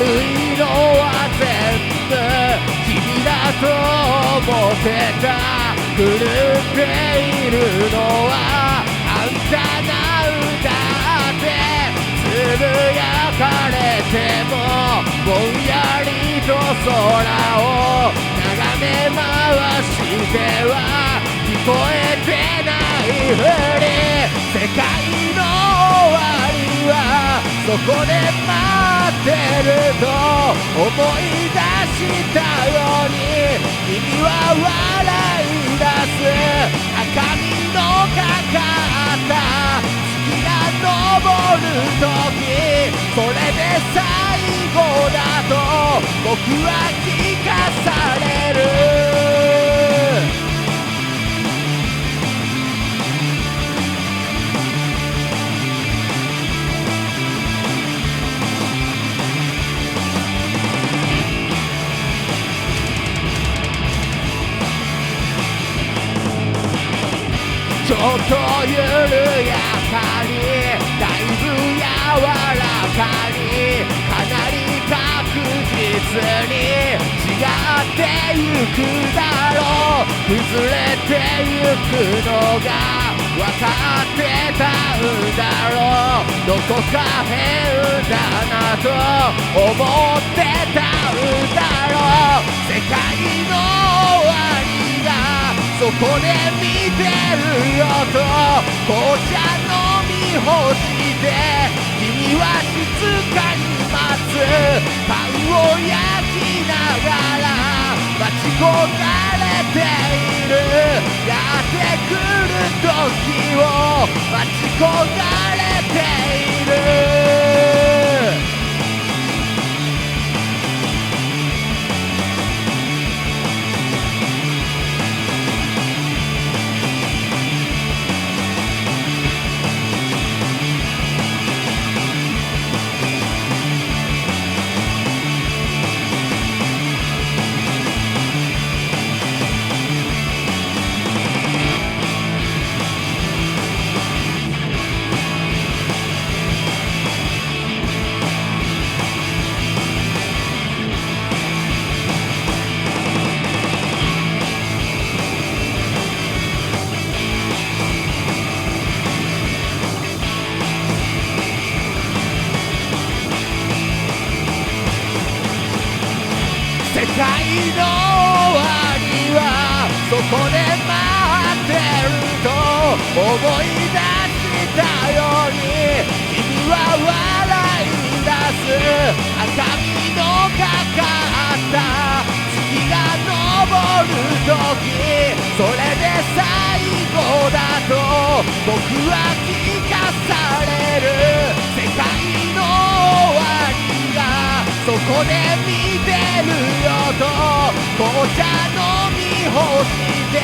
悪いのは全部君だと思ってた。狂っているのはあんたなんだってつぶやかれてもぼんやりと空を眺め回しては聞こえてないふり。世界の終わりはそこで待ってると思い出したように君は笑い出す。赤みのかかった月が昇る時それで最後だと僕は聞かされる。ちょっと緩やかにだいぶ柔らかにかなり確実に違ってゆくだろう。崩れてゆくのが分かってたんだろう。どこか変だなと思ってたんだろう。世界の終わりがそこで見てるよと紅茶飲み干して君は静かに待つ。パンを焼きながら待ち焦がれている。やってくる時を待ち焦がれている。世界の終わりはそこで待ってると思い出したように君は笑い出す。赤みのかかった月が昇る時それで最後だと僕は聞かされる。世界の終わりがそこで見てるよと紅茶飲み干して